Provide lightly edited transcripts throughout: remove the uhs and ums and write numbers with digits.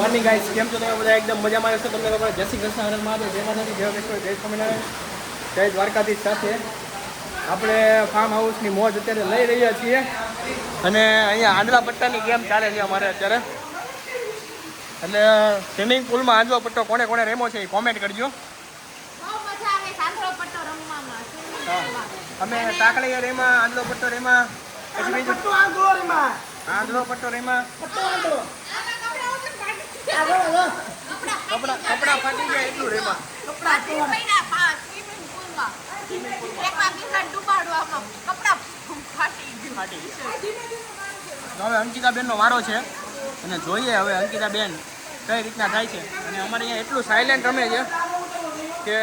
Morning guys, કેમ છો તમે બધા? એકદમ મજામાં હશો. તમને લોકો જય શ્રી કૃષ્ણ, હર મહાદેવ, જય માતાજી, જય વિશ્વ, જય સ્વામિનારાયણ, જય દ્વારકાધીશ. સાથે આપણે ફાર્મ હાઉસની મોજ અત્યારે લઈ રહ્યા છીએ અને અહીંયા આંધળા પટ્ટાની ગેમ ચાલે છે અમારે અત્યારે. એટલે સ્વિમિંગ પુલમાં આંધળો પટ્ટો કોને કોને રેમો છે એ કોમેન્ટ કરજો. અમે તાકડી રેમાં, આંધળો પટ્ટો રેમાં, પછી બીજું આંધળો પટ્ટો રેમાં. કપડા ફાટી ગયા એટલું રેમાં. હવે અંકિતાબેન નો વારો છે અને જોઈએ હવે અંકિતાબેન કઈ રીતના થાય છે. અને અમારે અહીંયા એટલું સાયલેન્ટ રમે છે કે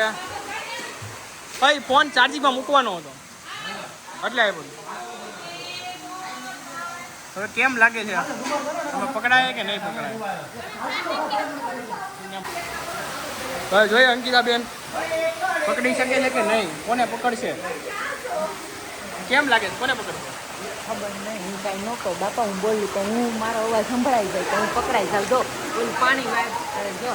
ભાઈ ફોન ચાર્જિંગમાં મૂકવાનો હતો એટલે એ બધું. હવે કેમ લાગે છે, તમે પકડાય કે નહીં પકડાય? હવે જોઈએ અંકિતાબેન પકડી શકે છે કે નહીં, કોને પકડશે, કેમ લાગે છે, કોને પકડશે? ખબર નહીં, હું કાંઈ ન કહું બાપા. હું બોલું તો હું મારો અવાજ સંભળાઈ જાય તો હું પકડાઈ જાઉં. જો ઓલું પાણી વાય કરે, જો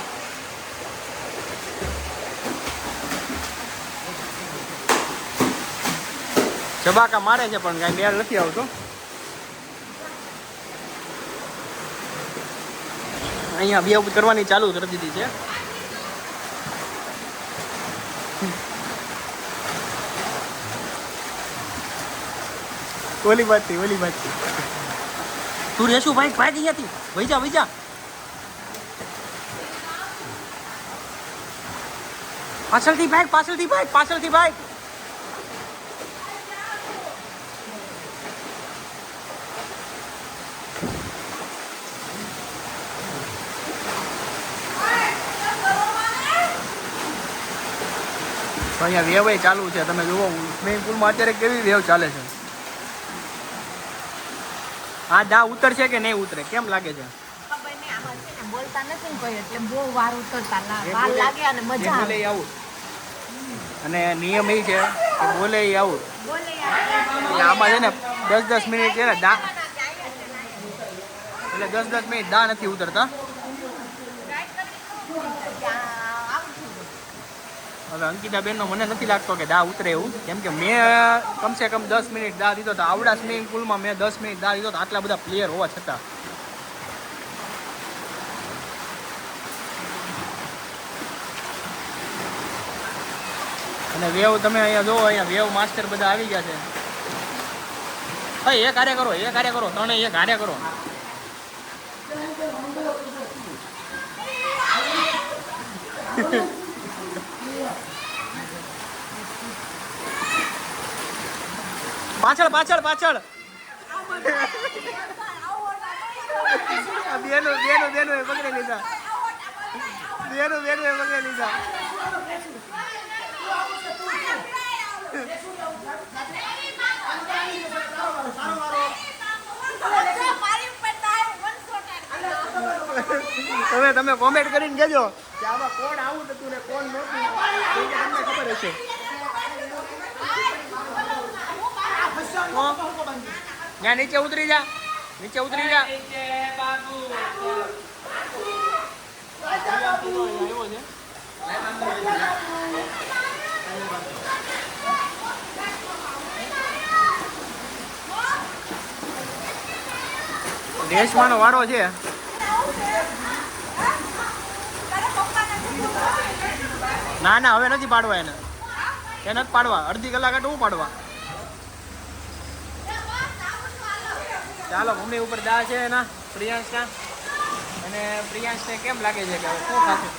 ચબાકા મારે છે પણ કાંઈ મેળ નથી આવતો. અહીંયા બેવ કરવાની ચાલુ કરી દીધી છે. ઓલી વાત તું રેશું ભાઈ અહીંયાથી વહી જા. પાછળથી ભાઈ અહીંયા વેવ ચાલુ છે. તમે જુઓ સ્વિમિંગ પુલમાં અત્યારે કેવી વેવ ચાલે છે. આ દા ઉતરશે કે નહીં ઉતરે, કેમ લાગે છે? ખબર નહીં. આમાં છે ને બોલતા નથી ને કોઈ, એટલે બહુ વાર ઉતરતા વાર લાગે અને મજા આવે. આવું અને નિયમ એ છે કે બોલે એ આવું. આમાં છે ને 10 મિનિટ છે ને દા, એટલે 10 મિનિટ દા નથી ઉતરતા. હવે અંકિતાબેન નો મને નથી લાગતો કે દા ઉતરે એવું, કેમ કે મેં કમસે કમ 10 મિનિટ દા દીધો હતો. આવડા સ્વિમિંગ પુલમાં મેં 10 મિનિટ દા દીધો હતો, આટલા બધા પ્લેયર હોવા છતાં. અને વેવ તમે અહીંયા જોવો, અહીંયા વેવ માસ્ટર બધા આવી ગયા છે. ભાઈ એક હારે કરો, ત્રણેય એક હારે કરો. પાછળ બેનો પકડી લીધા. તમે કોમેન્ટ કરીને કહેજો કે આમાં કોણ આવું હતું ને કોણ નહોતું, તમને ખબર હશે. ત્યાં નીચે ઉતરી જા. રેશમાનો વારો છે. ના હવે નથી પાડવા એને નથી પાડવા. અડધી કલાક એટલે હું પાડવા. ચાલો મમ્મી ઉપર દા છે એના પ્રિયાંશના. અને પ્રિયાંશને કેમ લાગે છે કે શું થશે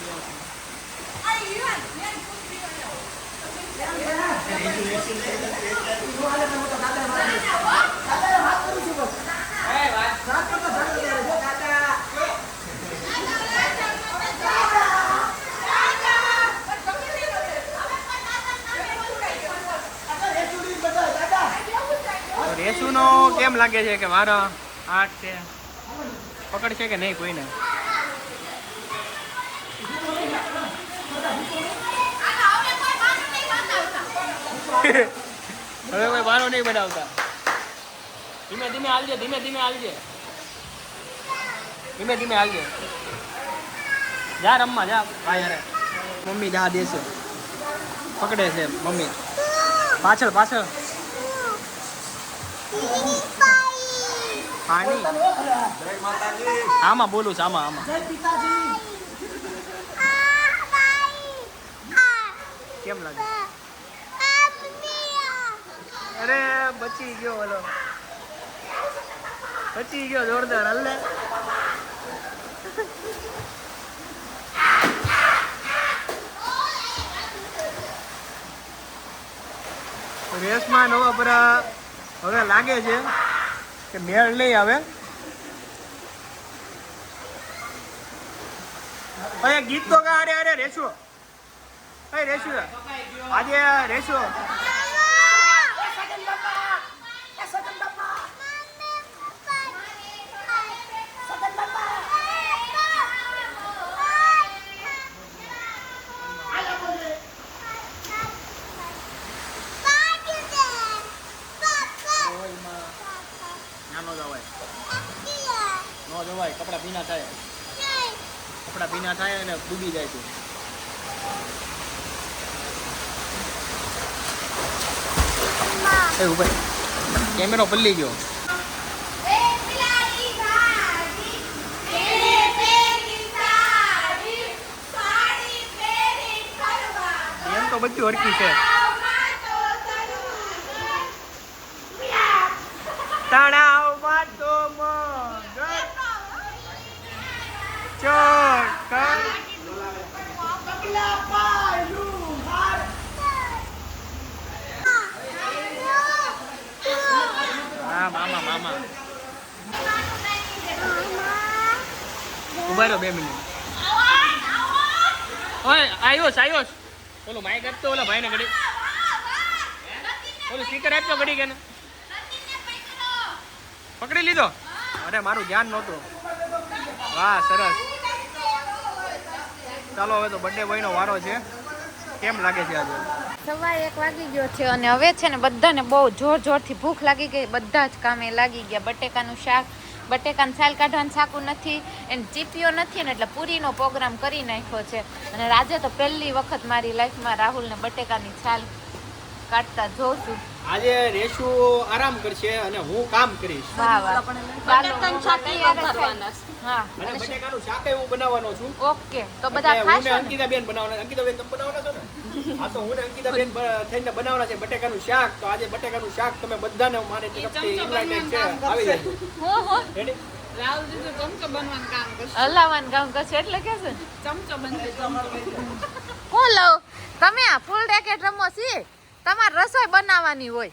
રેસુનો કેમ લાગે છે કે મારા આઠ છે પકડ છે કે નહીં કોઈને? હવે કોઈ બારો નહીં બનાવતા. ધીમે ધીમે હાલજે, ધીમે ધીમે હાલજે, ધીમે ધીમે હાલજે. જા રમવા જા ભાઈ અરે મમ્મી જા દેશે પકડે છે મમ્મી પાછળ પાછળ પાણી આમાં બોલું છું આમાં કેમ લાગે અરે બચી ગયો ઓલો બચી ગયો જોરદાર હલ્લે રેસમાં નવા પરા હવે લાગે છે કે મેળ નહીં આવે અરે ગીત તો ગા અરે અરે રેશો રેશુ આજે રેશો કપડા ભીના થાય અને ડૂબી જાય છે કેમેરો પલ્લી ગયો એમ તો બધું હરકી છે તળાવમાં તો મામા મામા ઉભા રહો 2 મિનિટ ઓય આયુષ ઓલો માઈક આપતો ઓલા ભાઈને ઘડી ઓલું સ્પીકર આપતો ઘડી કે પકડી લીધો અરે મારું ધ્યાન નહોતું વાહ સરસ ચાલો હવે તો બર્થડે બોયનો વારો છે કેમ લાગે છે આજે 1:15 વાગી ગયો છે અને હવે છે ને બધાને બહુ જોરથી ભૂખ લાગી ગઈ બધા જ કામે લાગી ગયા બટેકાનું શાક બટેકાનું છાલ કાઢવાનું શાકું નથી એને ચીપીઓ નથી ને એટલે પૂરીનો પ્રોગ્રામ કરી નાખ્યો છે અને આજે તો પહેલી વખત મારી લાઈફમાં રાહુલને બટેકાની છાલ કાઢતા જોઉં છું આજે રેશુ આરામ કરશે અને હું કામ કરીશ વાહ વાહ બટેકાનું શાક કરવાના હા અને બટેકાનું શાક એવું બનાવવાનો છું ઓકે તો બધા ખાશો હું અંકિતા બેન બનાવવાના અંકિતા બેન તમે બનાવવાના છો ને હા તો હું અંકિતા બેન થઈને બનાવવાના છે બટેકાનું શાક તો આજે બટેકાનું શાક તમે બધાને મારી તરફથી ઇન્વાઇટેડ છે આવી જાય હો રેડી રાહુલજી તો ચમચો બનવાનું કામ કરશે હલાવાનું કામ કરશે એટલે કે છે ચમચો બનશે ચમચો હું લઉં તમે આ ફૂલ રેકેટ રમો છીએ તમારે રસોઈ બનાવવાની હોય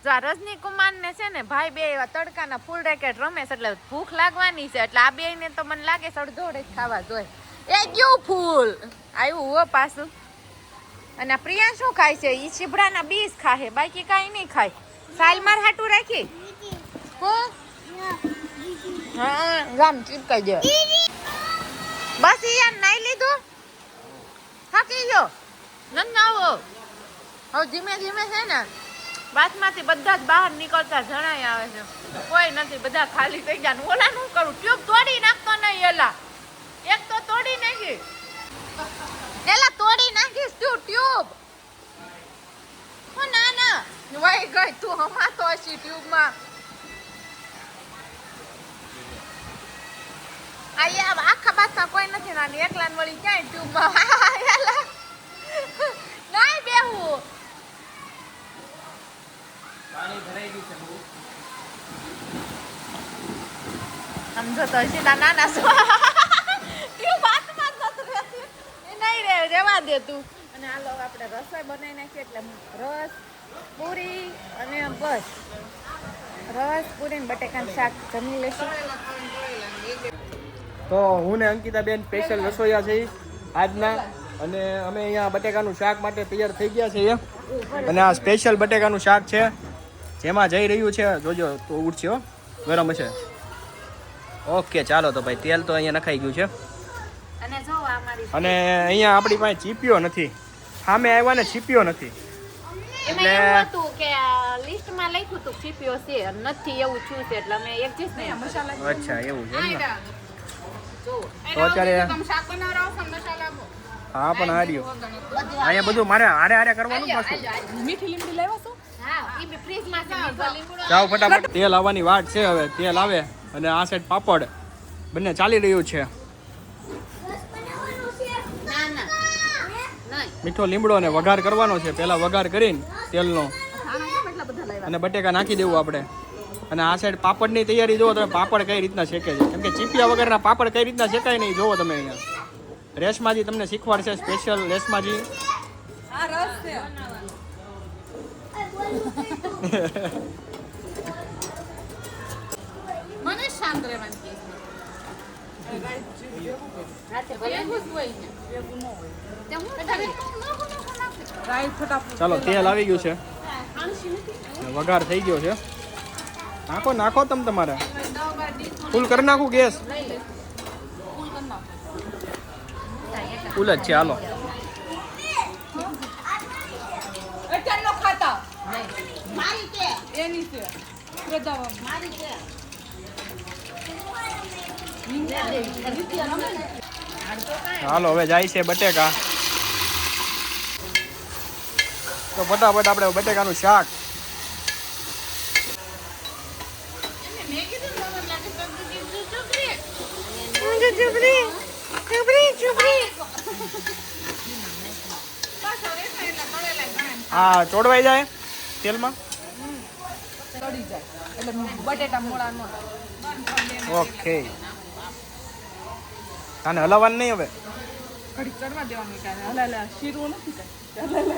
જો આ રજનીકુમાર ને છે ને ભાઈ બે એવા તડકાના ફૂલ રેકેટ રમે છે એટલે ભૂખ લાગવાની છે એટલે આ બે ને તો મને લાગે છે અડધોડે જ ખાવા જોઈએ એ ગયું ફૂલ આવ્યું હો પાછું અને આ પ્રિયા શું ખાય છે ઈ શીભડાના બીજ ખાય બાકી કાંઈ નહીં ખાય સાલ માર હાટું રાખી હું હા ગામ ચીપકાઈ દે બસ યાર નાઈ લીધું થાકી ગયો નંદાવો હવે ધીમે ધીમે છે ને બાથમાંથી બધા જ બહાર નીકળતા જણાય આવે છે કોઈ નથી બધા ખાલી થઈ ગયા ઓલા નું કરું ટ્યુબ તોડી નાખતો નહીં એલા એક તો તોડી નાખી એલા તોડી નાખીશ તું ટ્યુબ ના ના વહી ગઈ તું હમાતો હશી ટ્યુબમાં આયા આખા બાથમાં કોઈ નથી નાની એકલાન વળી ક્યાંય ટ્યુબમાં એલા નાઈ બેહું પાણી ભરાઈ ગયું છે બહુ સમજો તો સીધા નાના ટ્યુબ હાથમાં જ નથી રહેતી એ નહીં રે રેવા દે તું અને હાલો આપણે રસોઈ બનાવી નાખીએ એટલે રસ પૂરી અને બસ રસ પૂરી ને બટેકાનું શાક જમી લેશું તો હું ને અંકિતા બેન સ્પેશિયલ રસોઈયા છે આજના અને અમે અહીંયા બટેકાનું શાક માટે તૈયાર થઈ ગયા છીએ અને આ સ્પેશિયલ બટેકાનું શાક છે જેમાં જઈ રહ્યું છે જોજો તો ઉડશે હો ગરમ હશે ઓકે ચાલો તો ભાઈ તેલ તો અહીંયા નખાઈ ગયું છે અને જો આ મારી અને અહીંયા આપણી પાસે ચીપીઓ નથી સામે આવ્યા ને ચીપીઓ નથી એમાં એવું હતું કે લિસ્ટમાં લખ્યું હતું ચીપીઓ છે નથી એવું છું છે એટલે અમે એડજસ્ટ નહીં મસાલા અચ્છા એવું છે એમ ને તો અત્યારે તમે શાક બનાવવા આવો મસાલા આપો હા પણ હાર્યું અહીંયા બધું મારે હારે હારે કરવાનું પાછું. મીઠી લીમડી લાવ્યા છો જાઓ ફટાફટ. તેલ આવવાની વાટ છે હવે. તેલ આવે અને આ સાઈડ પાપડ બંને ચાલી રહ્યું છે. મીઠો લીમડો ને વઘાર કરવાનો છે. પહેલા વઘાર કરીને તેલનો અને બટેકા નાખી દેવું આપણે. અને આ સાઈડ પાપડની તૈયારી જોવો તમે. પાપડ કઈ રીતના શેકે છે, કેમ કે ચીપિયા વગરના પાપડ કઈ રીતના શેકાય નહીં જોવો તમે. અહીંયા રેશમાજી તમને શીખવાડશે, સ્પેશિયલ રેશમાજી. આ રસ છે મને શાંત રહેવાનું કે ચાલો તેલ આવી ગયું છે, વઘાર થઈ ગયો છે. નાખો નાખો તમે તમારે. ફૂલ કરી નાખું ગેસ. ફૂલ જ છે. હાલો અત્યારનો ખાતા એની છે હાલો હવે જાય છે બટેકા. તો ફટાફટ આપણે બટેકાનું શાક. હા ચોડવાઈ જાય તેલમાં. ચડી જાય એટલે બટેટા મોળા નો ઓકે. આને હલાવવાનું નહીં હવે. ઘડી ચડવા દેવાનું કાંઈ હલા શીરું નથી કાંઈ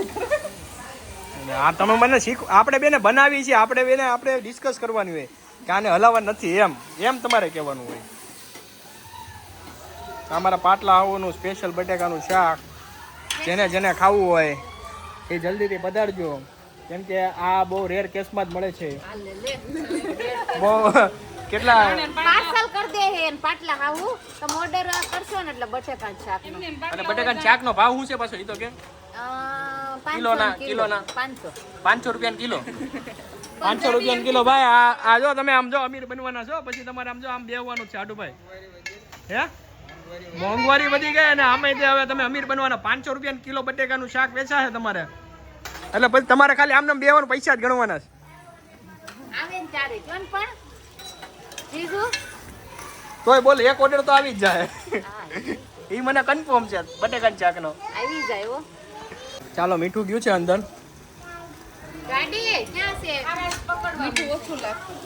આ તમે મને આપણે બેને બનાવી છે. આપણે બેને આપણે ડિસ્કસ કરવાની હોય કે આને હલાવવાનું નથી એમ તમારે કહેવાનું હોય. અમારા પાટલા આવવાનું સ્પેશિયલ બટેકાનું શાક. જેને જેને ખાવું હોય એ જલ્દીથી પધારજો, કેમ કે આ બહુ રેર કેસમાં જ મળે છે. બહુ કેટલા પાર્સલ કરી દે હે ને પાટલા ખાવું તો ઓર્ડર કરશો ને એટલે બટેકાનું શાક નો. અને બટેકાના શાકનો ભાવ શું છે પાછો? એ તો કે કિલોના 500 રૂપિયા કિલો. 500 રૂપિયા કિલો ભાઈ. આ જો તમે આમ જો અમીર બનવાના છો પછી તમારે આમ જો આમ બેહવાનું છે આડુભાઈ. હે મોંઘવારી વધી ગઈ અને આમે હવે તમે અમીર બનવાના. 500 રૂપિયા કિલો બટેકાનું શાક વેચાશે તમારે, એટલે પછી તમારે ખાલી આમને બેવાનું પૈસા જ ગણવાના છે. આવે ને ચારે જોન પણ જીજુ તોય બોલ એક ઓર્ડર તો આવી જ જાય. એ મને કન્ફર્મ છે બટેકાના શાકનો. આવી જાય હો. ચાલો મીઠું ગયું છે અંદર. ગાડી ક્યાં છે? મીઠું ઓછું લાગતું.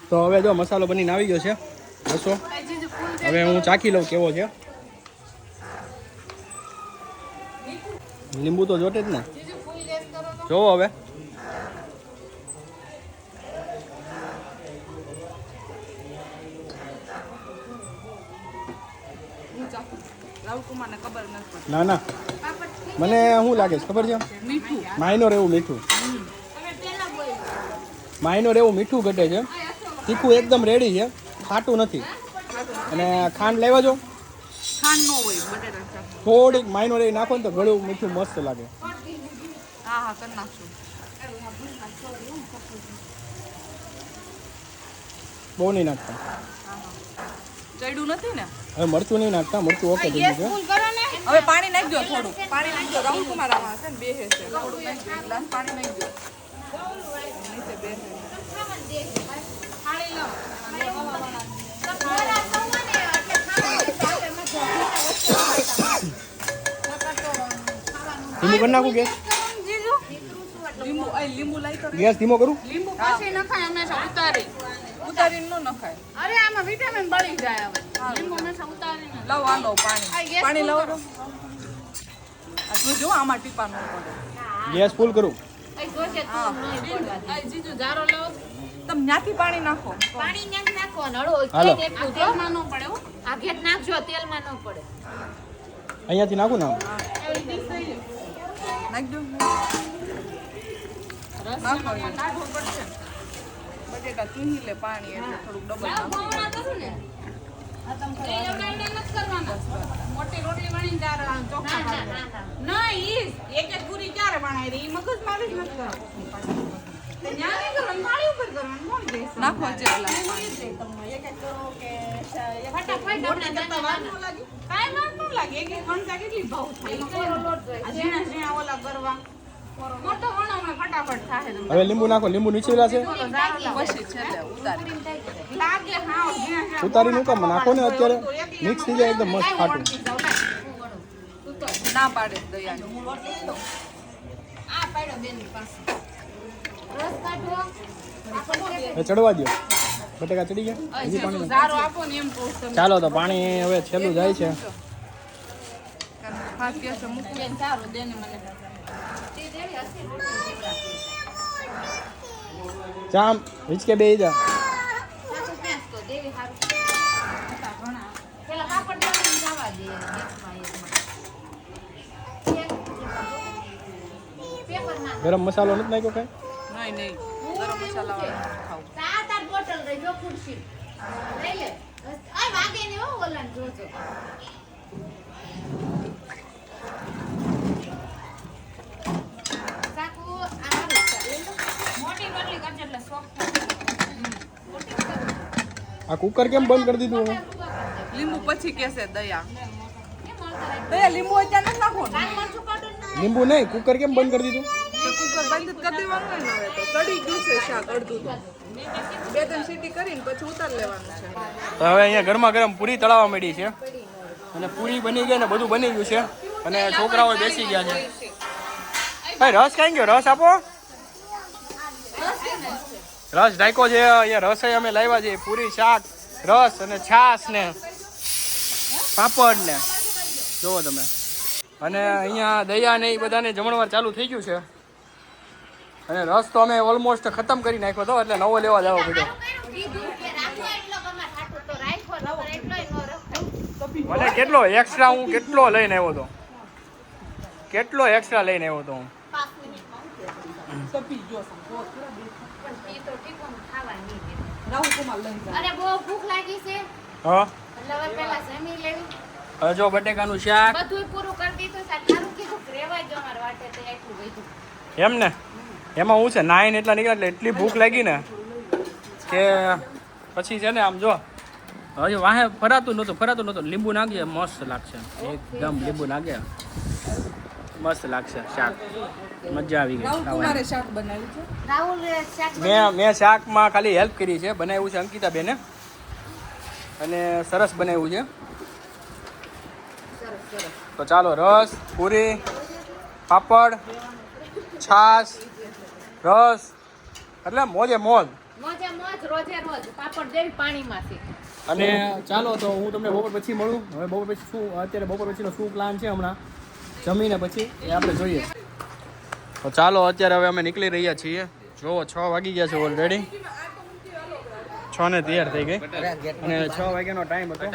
તો હવે જો મસાલો બનીને આવી ગયો છે. બસો હવે હું ચાખી લઉં કેવો છે. લીંબુ તો જોટે જ ને. જોવો હવે. રાવકુમારને ખબર નથી. ના ના મને શું લાગે છે ખબર છે? મીઠું માઇનોર એવું મીઠું. માઇનોર એવું મીઠું ઘટે છે. તીખું એકદમ રેડી છે, ખાટું નથી. અને ખાંડ લેવા જો ખાંડ નો હોય બટેટા શાક. થોડીક માઇનોર એ નાખો ને તો ગળું મીઠું મસ્ત લાગે. હા કરી નાખશું. બહુ નહીં નાખતા. ચડ્યું નથી ને હવે મરચું નહીં નાખતા. મરચું ઓકે થઈ ગયું છે. હવે પાણી નાખી દો થોડું. પાણી નાખી દો. રાવકુમાર આમાં છે ને બેહે છે. થોડું નાખી દો. ગ્લાસ પાણી નાખી દો. નીચે બેહે. પાણી લો. ધીમું કરી નાખું ગેસ. લીંબુ લીંબુ લઈ તો ગેસ ધીમો કરું. લીંબુ પછી નખાય હંમેશા ઉતારીને ન નખાય. અરે આમાં વિટામિન બળી જાય હવે. લીંબુ હંમેશા ઉતારીને લાવ આલો પાણી. પાણી લાવો તો. આ જો આમાં ટીપા ન પડે. ગેસ ફૂલ કરું. જીજુ જારો લાવો. તમે ન્યાથી પાણી નાખો. પાણી ન્યા નાખો નળો હાલો. એટલું તેલમાં ન પડે હો. આ ઘેટ નાખજો તેલમાં ન પડે. અહીંયાથી નાખું ને આમ. નાખ દો. નાખો કાઢવું પડશે. બટેટા ચૂહી લે પાણી એટલે થોડુંક ડબલ મોટી રોટલી વણી ચાર ચોખા ના એક પૂરી ચાર બનાવી ઈ મગજ મારી જ નથી કરો. ત્યાં નહીં કરો થાળી ઉપર નાખો છે ઓલા ફટાફટ થાય હવે લીંબુ નાખો. લીંબુ નીચેલા છે પછી છેલ્લે ઉતારી ઉતારી નું કામ નાખો ને અત્યારે મિક્સ થઈ જાય એકદમ મસ્ત ખાટું. ના પાડે દયાની હવે ચડવા દો. બટેકા ચડી ગયા હજી પાણી નાખો. ઝારો આપો ને એમ કહું તમે ચાલો તો પાણી હવે છેલ્લું જાય છે. ખાસ કેસે મૂકી સારું દેને મને ચામ હિચકે બે જા. ગરમ મસાલો નથી નાખ્યો કઈ? નહીં ગરમ મસાલા ખાવ આ કુકર કેમ બંધ કરી દીધું હવે? લીંબુ પછી કેસે દયા દયા લીંબુ અત્યારે નથી નાખો લીંબુ નહીં, કુકર કેમ બંધ કરી દીધું? કુકર બંધ કરી દેવાનું ને હવે તો ચડી ગયું છે શાક અડધું તો 2-3 સીટી કરીને પછી ઉતાર લેવાનું છે તો હવે અહીંયા ગરમા ગરમ પૂરી તળાવવા માંડી છે અને પૂરી બની ગઈ ને બધું બની ગયું છે અને છોકરાઓ બેસી ગયા છે. ભાઈ રસ ખાઈ ગયો? રસ આપો. રસ ઢાંકો છે અહીંયા. રસ અમે લાવ્યા છે પૂરી, શાક, રસ અને છાશ ને પાપડ ને જોવો તમે. અને અહીંયા દયા ને એ બધાને જમણવાર ચાલુ થઈ ગયું છે અને રસ તો અમે ઓલમોસ્ટ ખતમ કરી નાખ્યો હતો એટલે નવો લેવા જવો પડ્યો. મને કેટલો એક્સ્ટ્રા હું કેટલો લઈને આવ્યો હતો, કેટલો એક્સ્ટ્રા લઈને આવ્યો હતો હું. અરે બહુ ભૂખ લાગી છે હા એટલે હવે પહેલા જમી લેવી. હવે જો બટેકાનું શાક બધું પૂરું કરી દીધું સારું કીધું રેવાય જો અમાર વાટે તો એટલું બધું એમ ને. એમાં હું છે નાઈન એટલા નીકળ્યા એટલે એટલી ભૂખ લાગી ને કે પછી છે ને આમ જો હજી વાહે ફરાતું નહોતું. લીંબુ નાખીએ મસ્ત લાગશે એકદમ. લીંબુ નાખીએ મસ્ત લાગશે શાક. મજા આવી ગઈ ખાવાની. મારે શાક બનાવ્યું છે રાહુલ શાક મેં શાકમાં ખાલી હેલ્પ કરી છે. બનાવ્યું છે અંકિતાબેને અને સરસ બનાવ્યું છે. તો ચાલો રસ, પૂરી, પાપડ, છાશ, રસ એટલે મોજે મોજ. મોજે મોજ રોજે રોજ પાપડ દેવી પાણીમાંથી. અને ચાલો તો હું તમને બપોર પછી મળું. હવે બપોર પછી શું અત્યારે બપોર પછીનો શું પ્લાન છે હમણાં જમીને પછી એ આપણે જોઈએ. તો ચાલો અત્યારે હવે અમે નીકળી રહ્યા છીએ. જોવો 6 વાગી ગયા છે ઓલરેડી. 6 ને 13 થઈ ગઈ અને 6 વાગ્યાનો ટાઈમ હતો.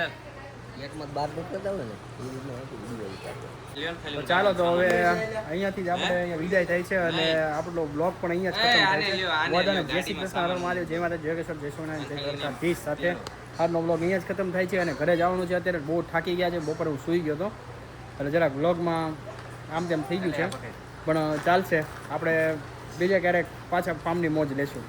તો ચાલો તો હવે અહીંયાથી જ આપણે અહીંયા વિદાય થાય છે અને આપણો બ્લોગ પણ અહીંયા જ ખતમ થાય છે. બધાને જય શ્રી કૃષ્ણ, હર મહાદેવ, જય માતા, જય કેશવ, જય સ્વામિનારાયણ, જય દ્વારકાધીશ સાથે આજનો બ્લોગ અહીંયા જ ખતમ થાય છે અને ઘરે જવાનું છે. અત્યારે બહુ થાકી ગયા છે. બપોરે હું સૂઈ ગયો હતો એટલે જરાક બ્લોગમાં આમ તેમ થઈ ગયું છે પણ ચાલશે. આપણે બીજે ક્યારેક પાછા ફાર્મની મોજ લેશું.